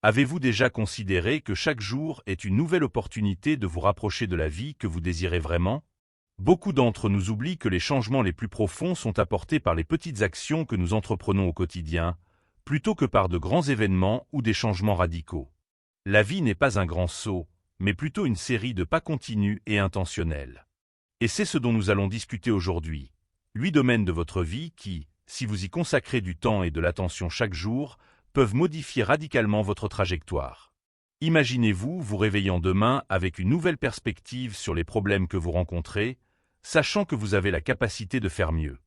Avez-vous déjà considéré que chaque jour est une nouvelle opportunité de vous rapprocher de la vie que vous désirez vraiment? Beaucoup d'entre nous oublient que les changements les plus profonds sont apportés par les petites actions que nous entreprenons au quotidien, plutôt que par de grands événements ou des changements radicaux. La vie n'est pas un grand saut, mais plutôt une série de pas continus et intentionnels. Et c'est ce dont nous allons discuter aujourd'hui. 8 domaines de votre vie qui, si vous y consacrez du temps et de l'attention chaque jour, peuvent modifier radicalement votre trajectoire. Imaginez-vous vous réveillant demain avec une nouvelle perspective sur les problèmes que vous rencontrez, sachant que vous avez la capacité de faire mieux.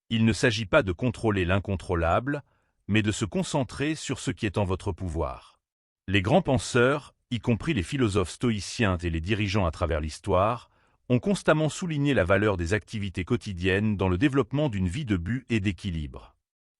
Il ne s'agit pas de contrôler l'incontrôlable, mais de se concentrer sur ce qui est en votre pouvoir. Les grands penseurs, y compris les philosophes stoïciens et les dirigeants à travers l'histoire, ont constamment souligné la valeur des activités quotidiennes dans le développement d'une vie de but et d'équilibre.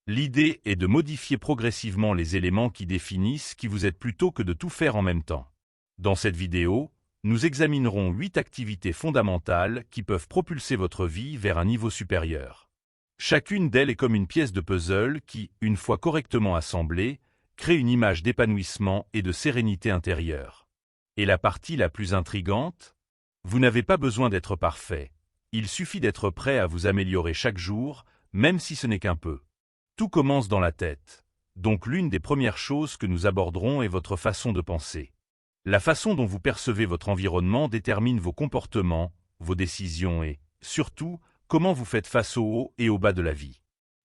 L'idée est de modifier progressivement les éléments qui définissent qui vous êtes plutôt que de tout faire en même temps. Dans cette vidéo, nous examinerons 8 activités fondamentales qui peuvent propulser votre vie vers un niveau supérieur. Chacune d'elles est comme une pièce de puzzle qui, une fois correctement assemblée, crée une image d'épanouissement et de sérénité intérieure. Et la partie la plus intrigante? Vous n'avez pas besoin d'être parfait. Il suffit d'être prêt à vous améliorer chaque jour, même si ce n'est qu'un peu. Tout commence dans la tête. Donc l'une des premières choses que nous aborderons est votre façon de penser. La façon dont vous percevez votre environnement détermine vos comportements, vos décisions et, surtout, comment vous faites face au haut et au bas de la vie.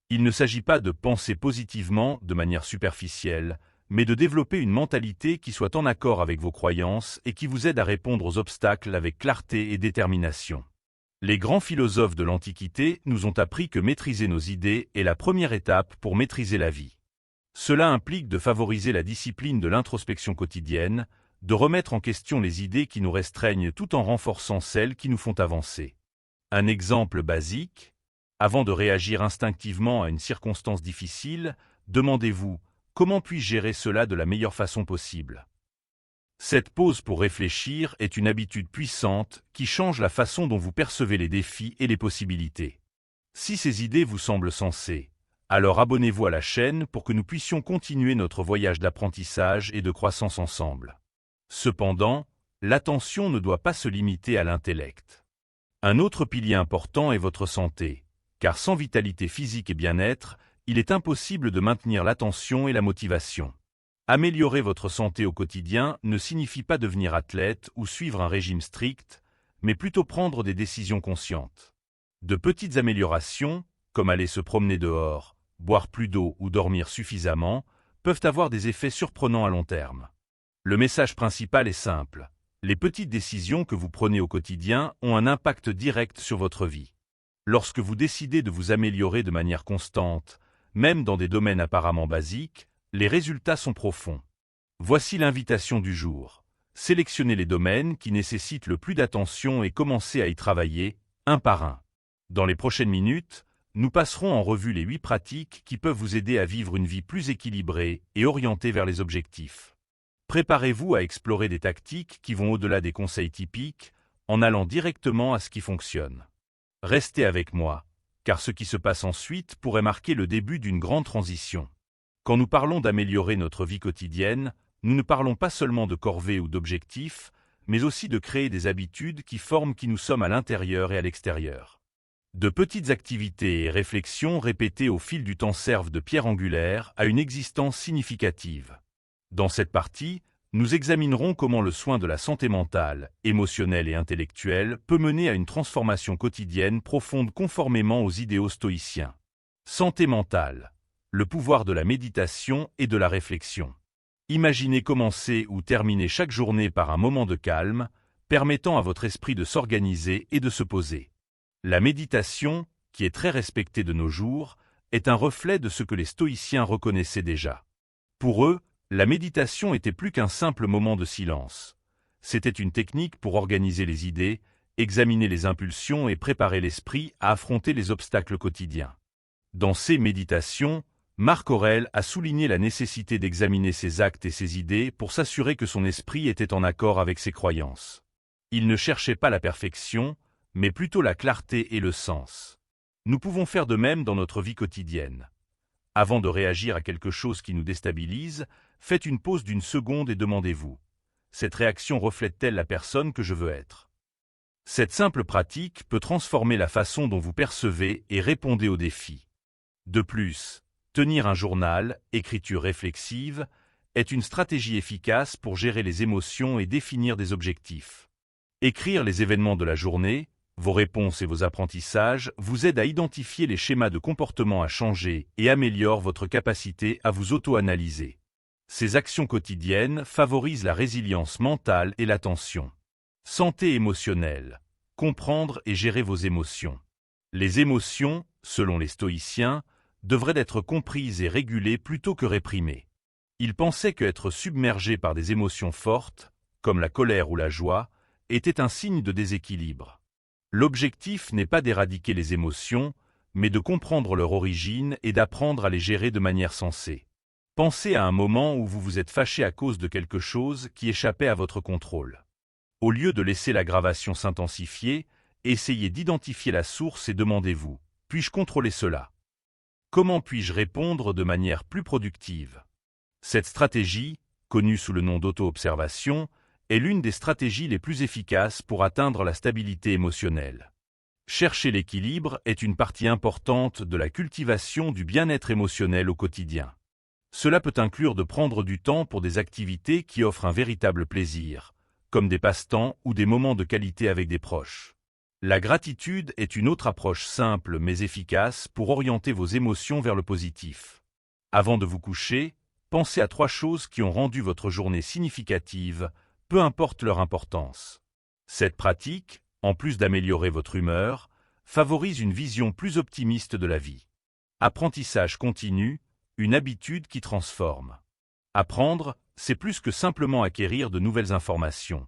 Il ne s'agit pas de penser positivement de manière superficielle, mais de développer une mentalité qui soit en accord avec vos croyances et qui vous aide à répondre aux obstacles avec clarté et détermination. Les grands philosophes de l'Antiquité nous ont appris que maîtriser nos idées est la première étape pour maîtriser la vie. Cela implique de favoriser la discipline de l'introspection quotidienne, de remettre en question les idées qui nous restreignent tout en renforçant celles qui nous font avancer. Un exemple basique: avant de réagir instinctivement à une circonstance difficile, demandez-vous « Comment puis-je gérer cela de la meilleure façon possible ?» Cette pause pour réfléchir est une habitude puissante qui change la façon dont vous percevez les défis et les possibilités. Si ces idées vous semblent sensées, alors abonnez-vous à la chaîne pour que nous puissions continuer notre voyage d'apprentissage et de croissance ensemble. Cependant, l'attention ne doit pas se limiter à l'intellect. Un autre pilier important est votre santé, car sans vitalité physique et bien-être, il est impossible de maintenir l'attention et la motivation. Améliorer votre santé au quotidien ne signifie pas devenir athlète ou suivre un régime strict, mais plutôt prendre des décisions conscientes. De petites améliorations, comme aller se promener dehors, boire plus d'eau ou dormir suffisamment, peuvent avoir des effets surprenants à long terme. Le message principal est simple: les petites décisions que vous prenez au quotidien ont un impact direct sur votre vie. Lorsque vous décidez de vous améliorer de manière constante, même dans des domaines apparemment basiques, les résultats sont profonds. Voici l'invitation du jour. Sélectionnez les domaines qui nécessitent le plus d'attention et commencez à y travailler, un par un. Dans les prochaines minutes, nous passerons en revue les 8 pratiques qui peuvent vous aider à vivre une vie plus équilibrée et orientée vers les objectifs. Préparez-vous à explorer des tactiques qui vont au-delà des conseils typiques, en allant directement à ce qui fonctionne. Restez avec moi, car ce qui se passe ensuite pourrait marquer le début d'une grande transition. Quand nous parlons d'améliorer notre vie quotidienne, nous ne parlons pas seulement de corvées ou d'objectifs, mais aussi de créer des habitudes qui forment qui nous sommes à l'intérieur et à l'extérieur. De petites activités et réflexions répétées au fil du temps servent de pierre angulaire à une existence significative. Dans cette partie, nous examinerons comment le soin de la santé mentale, émotionnelle et intellectuelle peut mener à une transformation quotidienne profonde conformément aux idéaux stoïciens. Santé mentale. Le pouvoir de la méditation et de la réflexion. Imaginez commencer ou terminer chaque journée par un moment de calme, permettant à votre esprit de s'organiser et de se poser. La méditation, qui est très respectée de nos jours, est un reflet de ce que les stoïciens reconnaissaient déjà. Pour eux, la méditation était plus qu'un simple moment de silence. C'était une technique pour organiser les idées, examiner les impulsions et préparer l'esprit à affronter les obstacles quotidiens. Dans ces méditations, Marc Aurèle a souligné la nécessité d'examiner ses actes et ses idées pour s'assurer que son esprit était en accord avec ses croyances. Il ne cherchait pas la perfection, mais plutôt la clarté et le sens. Nous pouvons faire de même dans notre vie quotidienne. Avant de réagir à quelque chose qui nous déstabilise, faites une pause d'une seconde et demandez-vous: cette réaction reflète-t-elle la personne que je veux être? Cette simple pratique peut transformer la façon dont vous percevez et répondez aux défis. De plus, tenir un journal, écriture réflexive, est une stratégie efficace pour gérer les émotions et définir des objectifs. Écrire les événements de la journée, vos réponses et vos apprentissages vous aident à identifier les schémas de comportement à changer et améliorent votre capacité à vous auto-analyser. Ces actions quotidiennes favorisent la résilience mentale et l'attention. Santé émotionnelle. Comprendre et gérer vos émotions. Les émotions, selon les stoïciens, devraient être comprises et régulées plutôt que réprimées. Ils pensaient qu'être submergé par des émotions fortes, comme la colère ou la joie, était un signe de déséquilibre. L'objectif n'est pas d'éradiquer les émotions, mais de comprendre leur origine et d'apprendre à les gérer de manière sensée. Pensez à un moment où vous vous êtes fâché à cause de quelque chose qui échappait à votre contrôle. Au lieu de laisser l'aggravation s'intensifier, essayez d'identifier la source et demandez-vous: puis-je contrôler cela? Comment puis-je répondre de manière plus productive? Cette stratégie, connue sous le nom d'auto-observation, est l'une des stratégies les plus efficaces pour atteindre la stabilité émotionnelle. Chercher l'équilibre est une partie importante de la cultivation du bien-être émotionnel au quotidien. Cela peut inclure de prendre du temps pour des activités qui offrent un véritable plaisir, comme des passe-temps ou des moments de qualité avec des proches. La gratitude est une autre approche simple mais efficace pour orienter vos émotions vers le positif. Avant de vous coucher, pensez à 3 choses qui ont rendu votre journée significative, peu importe leur importance. Cette pratique, en plus d'améliorer votre humeur, favorise une vision plus optimiste de la vie. Apprentissage continu, une habitude qui transforme. Apprendre, c'est plus que simplement acquérir de nouvelles informations.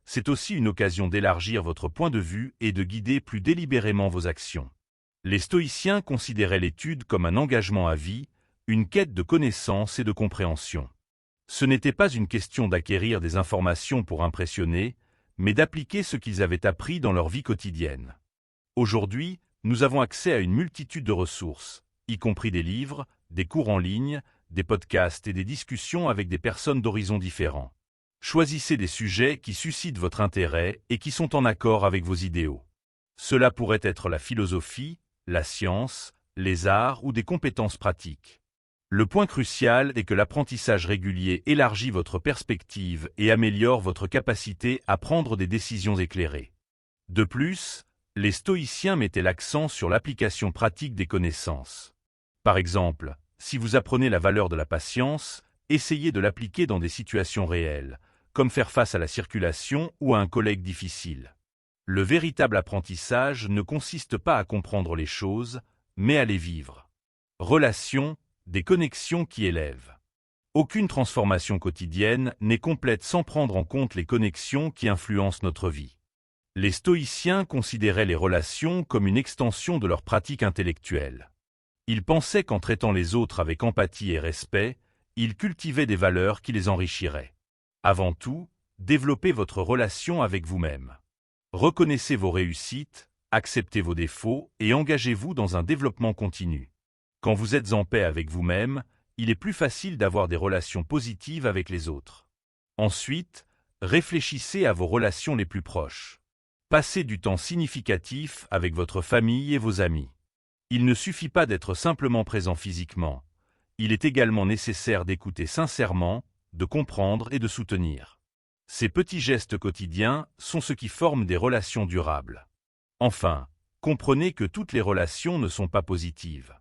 C'est aussi une occasion d'élargir votre point de vue et de guider plus délibérément vos actions. Les stoïciens considéraient l'étude comme un engagement à vie, une quête de connaissance et de compréhension. Ce n'était pas une question d'acquérir des informations pour impressionner, mais d'appliquer ce qu'ils avaient appris dans leur vie quotidienne. Aujourd'hui, nous avons accès à une multitude de ressources, y compris des livres, des cours en ligne, des podcasts et des discussions avec des personnes d'horizons différents. Choisissez des sujets qui suscitent votre intérêt et qui sont en accord avec vos idéaux. Cela pourrait être la philosophie, la science, les arts ou des compétences pratiques. Le point crucial est que l'apprentissage régulier élargit votre perspective et améliore votre capacité à prendre des décisions éclairées. De plus, les stoïciens mettaient l'accent sur l'application pratique des connaissances. Par exemple, si vous apprenez la valeur de la patience, essayez de l'appliquer dans des situations réelles, comme faire face à la circulation ou à un collègue difficile. Le véritable apprentissage ne consiste pas à comprendre les choses, mais à les vivre. Relations, des connexions qui élèvent. Aucune transformation quotidienne n'est complète sans prendre en compte les connexions qui influencent notre vie. Les stoïciens considéraient les relations comme une extension de leur pratique intellectuelle. Ils pensaient qu'en traitant les autres avec empathie et respect, ils cultivaient des valeurs qui les enrichiraient. Avant tout, développez votre relation avec vous-même. Reconnaissez vos réussites, acceptez vos défauts et engagez-vous dans un développement continu. Quand vous êtes en paix avec vous-même, il est plus facile d'avoir des relations positives avec les autres. Ensuite, réfléchissez à vos relations les plus proches. Passez du temps significatif avec votre famille et vos amis. Il ne suffit pas d'être simplement présent physiquement. Il est également nécessaire d'écouter sincèrement, de comprendre et de soutenir. Ces petits gestes quotidiens sont ce qui forme des relations durables. Enfin, comprenez que toutes les relations ne sont pas positives.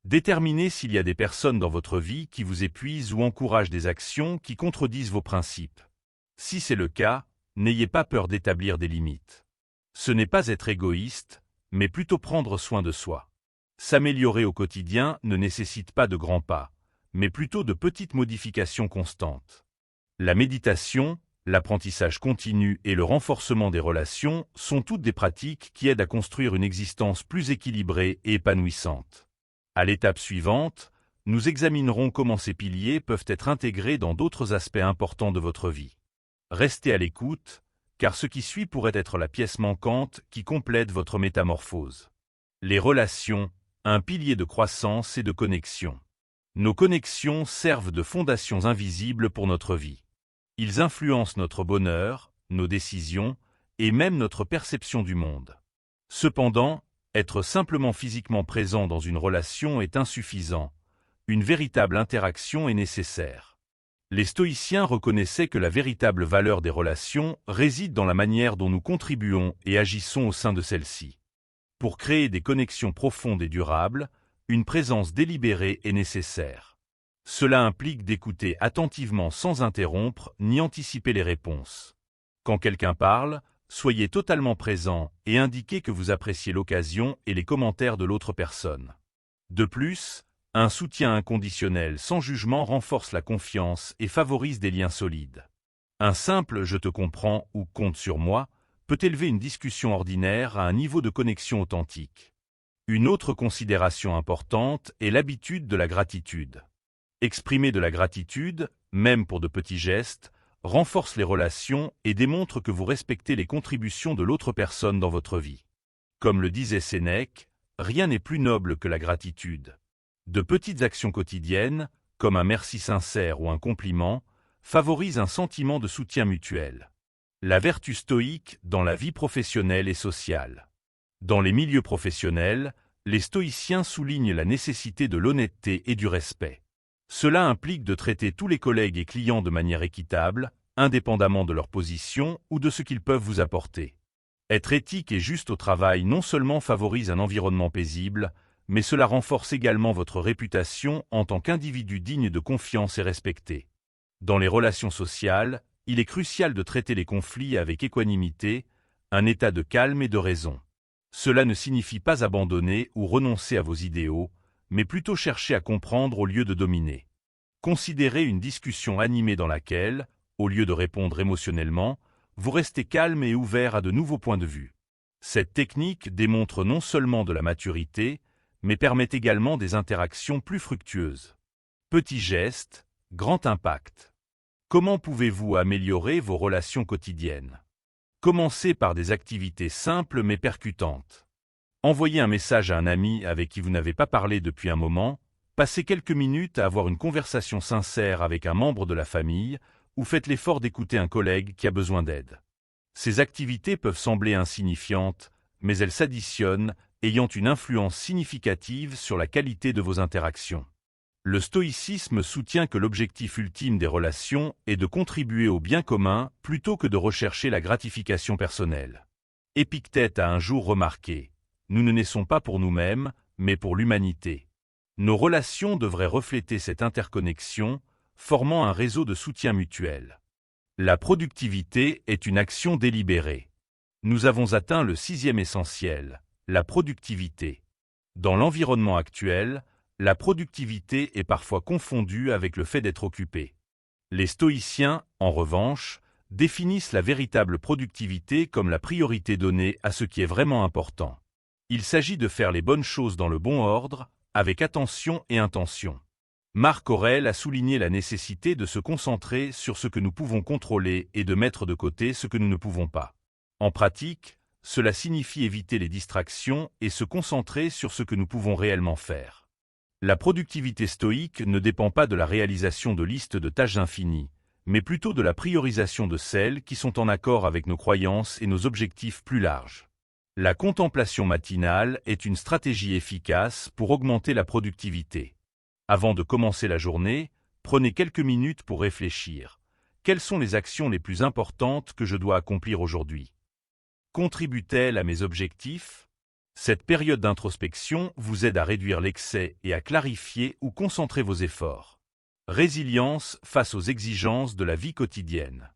Déterminez s'il y a des personnes dans votre vie qui vous épuisent ou encouragent des actions qui contredisent vos principes. Si c'est le cas, n'ayez pas peur d'établir des limites. Ce n'est pas être égoïste, mais plutôt prendre soin de soi. S'améliorer au quotidien ne nécessite pas de grands pas, mais plutôt de petites modifications constantes. La méditation, l'apprentissage continu et le renforcement des relations sont toutes des pratiques qui aident à construire une existence plus équilibrée et épanouissante. À l'étape suivante, nous examinerons comment ces piliers peuvent être intégrés dans d'autres aspects importants de votre vie. Restez à l'écoute, car ce qui suit pourrait être la pièce manquante qui complète votre métamorphose. Les relations, un pilier de croissance et de connexion. Nos connexions servent de fondations invisibles pour notre vie. Ils influencent notre bonheur, nos décisions, et même notre perception du monde. Cependant, être simplement physiquement présent dans une relation est insuffisant. Une véritable interaction est nécessaire. Les stoïciens reconnaissaient que la véritable valeur des relations réside dans la manière dont nous contribuons et agissons au sein de celles-ci. Pour créer des connexions profondes et durables, une présence délibérée est nécessaire. Cela implique d'écouter attentivement sans interrompre ni anticiper les réponses. Quand quelqu'un parle, soyez totalement présent et indiquez que vous appréciez l'occasion et les commentaires de l'autre personne. De plus, un soutien inconditionnel sans jugement renforce la confiance et favorise des liens solides. Un simple « je te comprends » ou « compte sur moi » peut élever une discussion ordinaire à un niveau de connexion authentique. Une autre considération importante est l'habitude de la gratitude. Exprimer de la gratitude, même pour de petits gestes, renforce les relations et démontre que vous respectez les contributions de l'autre personne dans votre vie. Comme le disait Sénèque, rien n'est plus noble que la gratitude. De petites actions quotidiennes, comme un merci sincère ou un compliment, favorisent un sentiment de soutien mutuel. La vertu stoïque dans la vie professionnelle et sociale. Dans les milieux professionnels, les stoïciens soulignent la nécessité de l'honnêteté et du respect. Cela implique de traiter tous les collègues et clients de manière équitable, indépendamment de leur position ou de ce qu'ils peuvent vous apporter. Être éthique et juste au travail non seulement favorise un environnement paisible, mais cela renforce également votre réputation en tant qu'individu digne de confiance et respecté. Dans les relations sociales, il est crucial de traiter les conflits avec équanimité, un état de calme et de raison. Cela ne signifie pas abandonner ou renoncer à vos idéaux, mais plutôt chercher à comprendre au lieu de dominer. Considérez une discussion animée dans laquelle, au lieu de répondre émotionnellement, vous restez calme et ouvert à de nouveaux points de vue. Cette technique démontre non seulement de la maturité, mais permet également des interactions plus fructueuses. Petit geste, grand impact. Comment pouvez-vous améliorer vos relations quotidiennes? Commencez par des activités simples mais percutantes. Envoyez un message à un ami avec qui vous n'avez pas parlé depuis un moment, passez quelques minutes à avoir une conversation sincère avec un membre de la famille, ou faites l'effort d'écouter un collègue qui a besoin d'aide. Ces activités peuvent sembler insignifiantes, mais elles s'additionnent, ayant une influence significative sur la qualité de vos interactions. Le stoïcisme soutient que l'objectif ultime des relations est de contribuer au bien commun plutôt que de rechercher la gratification personnelle. Épictète a un jour remarqué: « Nous ne naissons pas pour nous-mêmes, mais pour l'humanité. » Nos relations devraient refléter cette interconnexion, formant un réseau de soutien mutuel. La productivité est une action délibérée. Nous avons atteint le 6e essentiel, la productivité. Dans l'environnement actuel, la productivité est parfois confondue avec le fait d'être occupé. Les stoïciens, en revanche, définissent la véritable productivité comme la priorité donnée à ce qui est vraiment important. Il s'agit de faire les bonnes choses dans le bon ordre, avec attention et intention. Marc Aurèle a souligné la nécessité de se concentrer sur ce que nous pouvons contrôler et de mettre de côté ce que nous ne pouvons pas. En pratique, cela signifie éviter les distractions et se concentrer sur ce que nous pouvons réellement faire. La productivité stoïque ne dépend pas de la réalisation de listes de tâches infinies, mais plutôt de la priorisation de celles qui sont en accord avec nos croyances et nos objectifs plus larges. La contemplation matinale est une stratégie efficace pour augmenter la productivité. Avant de commencer la journée, prenez quelques minutes pour réfléchir. Quelles sont les actions les plus importantes que je dois accomplir aujourd'hui? Contribue-t-elle à mes objectifs? Cette période d'introspection vous aide à réduire l'excès et à clarifier ou concentrer vos efforts. Résilience face aux exigences de la vie quotidienne.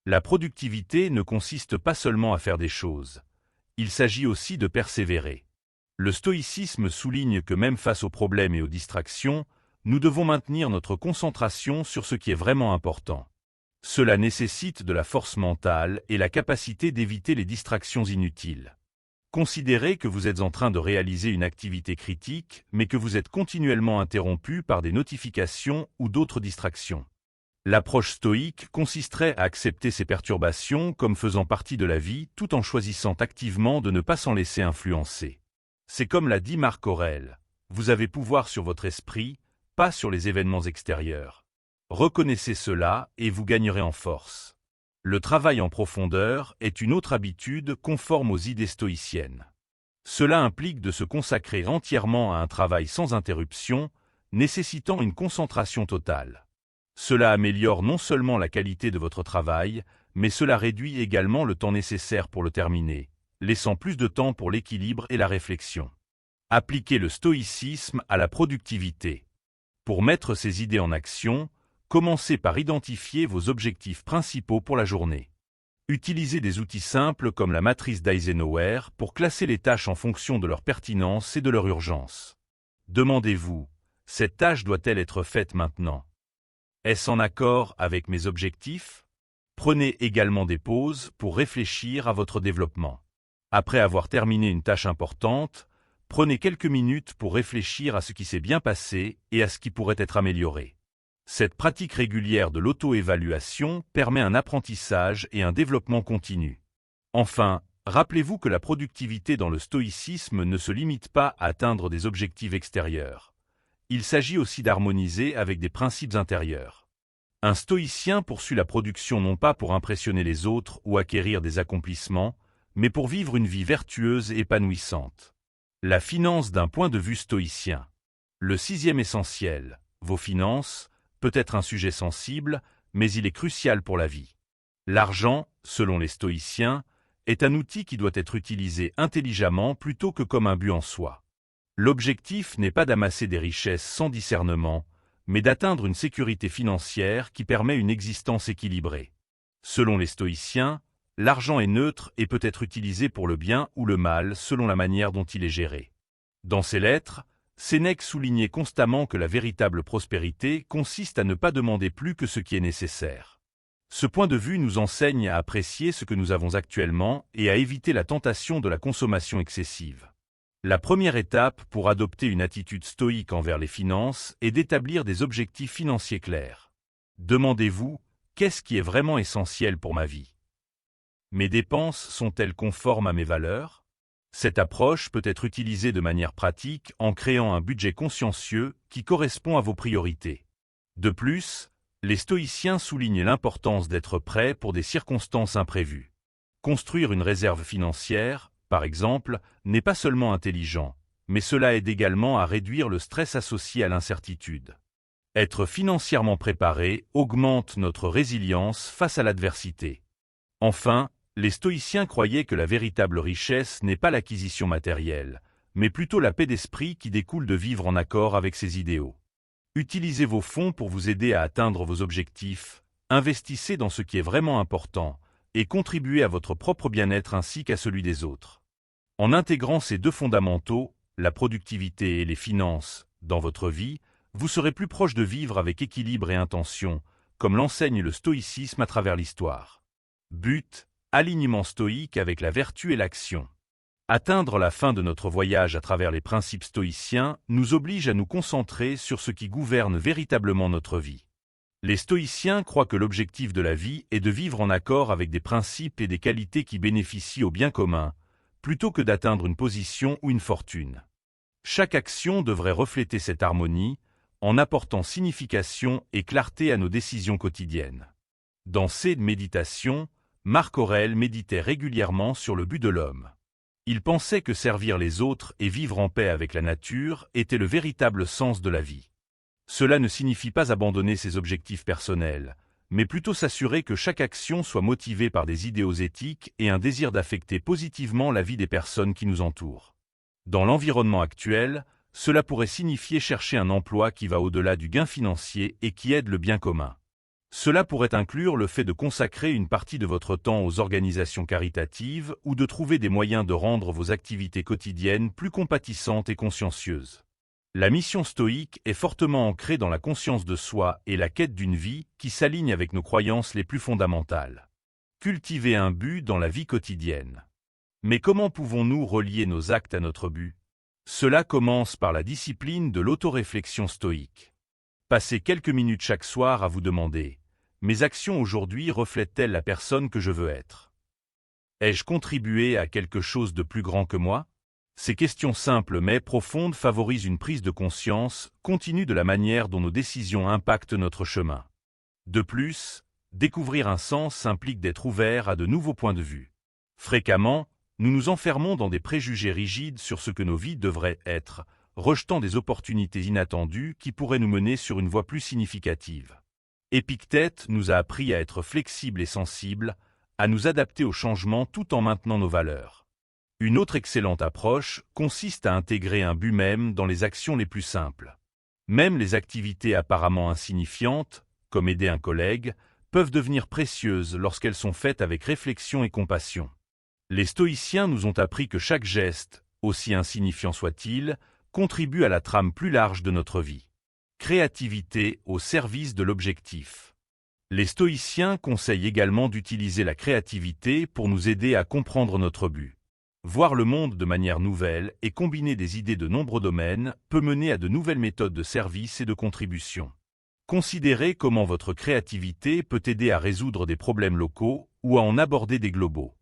La productivité ne consiste pas seulement à faire des choses. Il s'agit aussi de persévérer. Le stoïcisme souligne que même face aux problèmes et aux distractions, nous devons maintenir notre concentration sur ce qui est vraiment important. Cela nécessite de la force mentale et la capacité d'éviter les distractions inutiles. Considérez que vous êtes en train de réaliser une activité critique, mais que vous êtes continuellement interrompu par des notifications ou d'autres distractions. L'approche stoïque consisterait à accepter ces perturbations comme faisant partie de la vie tout en choisissant activement de ne pas s'en laisser influencer. C'est comme l'a dit Marc Aurèle, vous avez pouvoir sur votre esprit, pas sur les événements extérieurs. Reconnaissez cela et vous gagnerez en force. Le travail en profondeur est une autre habitude conforme aux idées stoïciennes. Cela implique de se consacrer entièrement à un travail sans interruption, nécessitant une concentration totale. Cela améliore non seulement la qualité de votre travail, mais cela réduit également le temps nécessaire pour le terminer, laissant plus de temps pour l'équilibre et la réflexion. Appliquez le stoïcisme à la productivité. Pour mettre ces idées en action, commencez par identifier vos objectifs principaux pour la journée. Utilisez des outils simples comme la matrice d'Eisenhower pour classer les tâches en fonction de leur pertinence et de leur urgence. Demandez-vous, cette tâche doit-elle être faite maintenant? Est-ce en accord avec mes objectifs? Prenez également des pauses pour réfléchir à votre développement. Après avoir terminé une tâche importante, prenez quelques minutes pour réfléchir à ce qui s'est bien passé et à ce qui pourrait être amélioré. Cette pratique régulière de l'auto-évaluation permet un apprentissage et un développement continu. Enfin, rappelez-vous que la productivité dans le stoïcisme ne se limite pas à atteindre des objectifs extérieurs. Il s'agit aussi d'harmoniser avec des principes intérieurs. Un stoïcien poursuit la production non pas pour impressionner les autres ou acquérir des accomplissements, mais pour vivre une vie vertueuse et épanouissante. La finance d'un point de vue stoïcien. Le 6e essentiel, vos finances, peut être un sujet sensible, mais il est crucial pour la vie. L'argent, selon les stoïciens, est un outil qui doit être utilisé intelligemment plutôt que comme un but en soi. L'objectif n'est pas d'amasser des richesses sans discernement, mais d'atteindre une sécurité financière qui permet une existence équilibrée. Selon les stoïciens, l'argent est neutre et peut être utilisé pour le bien ou le mal selon la manière dont il est géré. Dans ses lettres, Sénèque soulignait constamment que la véritable prospérité consiste à ne pas demander plus que ce qui est nécessaire. Ce point de vue nous enseigne à apprécier ce que nous avons actuellement et à éviter la tentation de la consommation excessive. La première étape pour adopter une attitude stoïque envers les finances est d'établir des objectifs financiers clairs. Demandez-vous, qu'est-ce qui est vraiment essentiel pour ma vie? Mes dépenses sont-elles conformes à mes valeurs? Cette approche peut être utilisée de manière pratique en créant un budget consciencieux qui correspond à vos priorités. De plus, les stoïciens soulignent l'importance d'être prêt pour des circonstances imprévues. Construire une réserve financière, par exemple, n'est pas seulement intelligent, mais cela aide également à réduire le stress associé à l'incertitude. Être financièrement préparé augmente notre résilience face à l'adversité. Enfin, les stoïciens croyaient que la véritable richesse n'est pas l'acquisition matérielle, mais plutôt la paix d'esprit qui découle de vivre en accord avec ses idéaux. Utilisez vos fonds pour vous aider à atteindre vos objectifs, investissez dans ce qui est vraiment important, et contribuez à votre propre bien-être ainsi qu'à celui des autres. En intégrant ces deux fondamentaux, la productivité et les finances, dans votre vie, vous serez plus proche de vivre avec équilibre et intention, comme l'enseigne le stoïcisme à travers l'histoire. But, alignement stoïque avec la vertu et l'action. Atteindre la fin de notre voyage à travers les principes stoïciens nous oblige à nous concentrer sur ce qui gouverne véritablement notre vie. Les stoïciens croient que l'objectif de la vie est de vivre en accord avec des principes et des qualités qui bénéficient au bien commun, plutôt que d'atteindre une position ou une fortune. Chaque action devrait refléter cette harmonie, en apportant signification et clarté à nos décisions quotidiennes. Dans ses méditations, Marc Aurèle méditait régulièrement sur le but de l'homme. Il pensait que servir les autres et vivre en paix avec la nature était le véritable sens de la vie. Cela ne signifie pas abandonner ses objectifs personnels, mais plutôt s'assurer que chaque action soit motivée par des idéaux éthiques et un désir d'affecter positivement la vie des personnes qui nous entourent. Dans l'environnement actuel, cela pourrait signifier chercher un emploi qui va au-delà du gain financier et qui aide le bien commun. Cela pourrait inclure le fait de consacrer une partie de votre temps aux organisations caritatives ou de trouver des moyens de rendre vos activités quotidiennes plus compatissantes et consciencieuses. La mission stoïque est fortement ancrée dans la conscience de soi et la quête d'une vie qui s'aligne avec nos croyances les plus fondamentales. Cultiver un but dans la vie quotidienne. Mais comment pouvons-nous relier nos actes à notre but? Cela commence par la discipline de l'autoréflexion stoïque. Passez quelques minutes chaque soir à vous demander « Mes actions aujourd'hui reflètent-elles la personne que je veux être? Ai-je contribué à quelque chose de plus grand que moi ?» Ces questions simples mais profondes favorisent une prise de conscience continue de la manière dont nos décisions impactent notre chemin. De plus, découvrir un sens implique d'être ouvert à de nouveaux points de vue. Fréquemment, nous nous enfermons dans des préjugés rigides sur ce que nos vies devraient être, rejetant des opportunités inattendues qui pourraient nous mener sur une voie plus significative. Épictète nous a appris à être flexibles et sensibles, à nous adapter aux changements tout en maintenant nos valeurs. Une autre excellente approche consiste à intégrer un but même dans les actions les plus simples. Même les activités apparemment insignifiantes, comme aider un collègue, peuvent devenir précieuses lorsqu'elles sont faites avec réflexion et compassion. Les stoïciens nous ont appris que chaque geste, aussi insignifiant soit-il, contribue à la trame plus large de notre vie. Créativité au service de l'objectif. Les stoïciens conseillent également d'utiliser la créativité pour nous aider à comprendre notre but. Voir le monde de manière nouvelle et combiner des idées de nombreux domaines peut mener à de nouvelles méthodes de service et de contribution. Considérez comment votre créativité peut aider à résoudre des problèmes locaux ou à en aborder des globaux.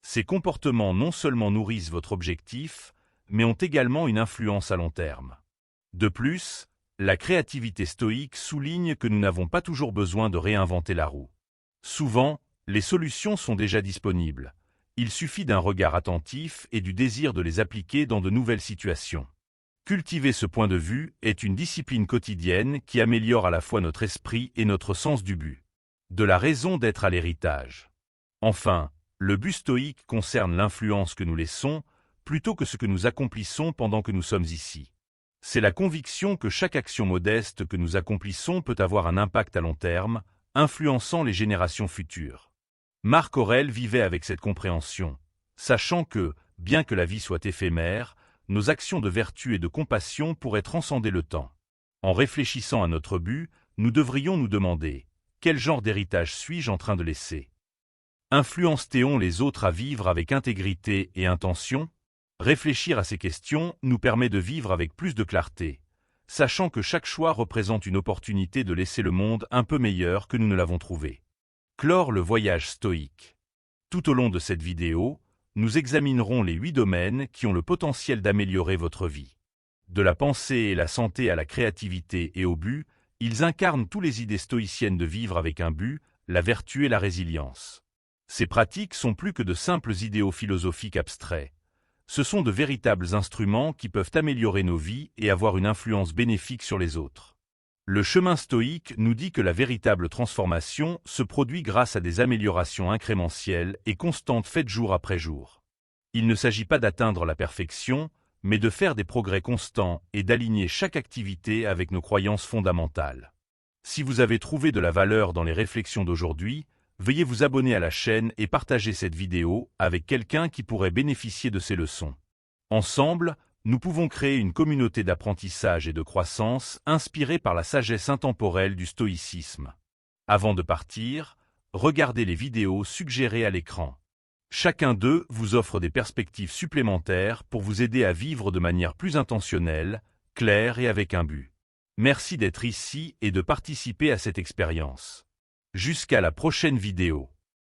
Ces comportements non seulement nourrissent votre objectif, mais ont également une influence à long terme. De plus, la créativité stoïque souligne que nous n'avons pas toujours besoin de réinventer la roue. Souvent, les solutions sont déjà disponibles. Il suffit d'un regard attentif et du désir de les appliquer dans de nouvelles situations. Cultiver ce point de vue est une discipline quotidienne qui améliore à la fois notre esprit et notre sens du but. De la raison d'être à l'héritage. Enfin, le but stoïque concerne l'influence que nous laissons plutôt que ce que nous accomplissons pendant que nous sommes ici. C'est la conviction que chaque action modeste que nous accomplissons peut avoir un impact à long terme, influençant les générations futures. Marc Aurèle vivait avec cette compréhension, sachant que, bien que la vie soit éphémère, nos actions de vertu et de compassion pourraient transcender le temps. En réfléchissant à notre but, nous devrions nous demander « Quel genre d'héritage suis-je en train de laisser ?» Influence-t-on les autres à vivre avec intégrité et intention? Réfléchir à ces questions nous permet de vivre avec plus de clarté, sachant que chaque choix représente une opportunité de laisser le monde un peu meilleur que nous ne l'avons trouvé. Clore le voyage stoïque. Tout au long de cette vidéo, nous examinerons les 8 domaines qui ont le potentiel d'améliorer votre vie. De la pensée et la santé à la créativité et au but, ils incarnent toutes les idées stoïciennes de vivre avec un but, la vertu et la résilience. Ces pratiques sont plus que de simples idéaux philosophiques abstraits. Ce sont de véritables instruments qui peuvent améliorer nos vies et avoir une influence bénéfique sur les autres. Le chemin stoïque nous dit que la véritable transformation se produit grâce à des améliorations incrémentielles et constantes faites jour après jour. Il ne s'agit pas d'atteindre la perfection, mais de faire des progrès constants et d'aligner chaque activité avec nos croyances fondamentales. Si vous avez trouvé de la valeur dans les réflexions d'aujourd'hui, veuillez vous abonner à la chaîne et partager cette vidéo avec quelqu'un qui pourrait bénéficier de ces leçons. Ensemble, nous pouvons créer une communauté d'apprentissage et de croissance inspirée par la sagesse intemporelle du stoïcisme. Avant de partir, regardez les vidéos suggérées à l'écran. Chacun d'eux vous offre des perspectives supplémentaires pour vous aider à vivre de manière plus intentionnelle, claire et avec un but. Merci d'être ici et de participer à cette expérience. Jusqu'à la prochaine vidéo.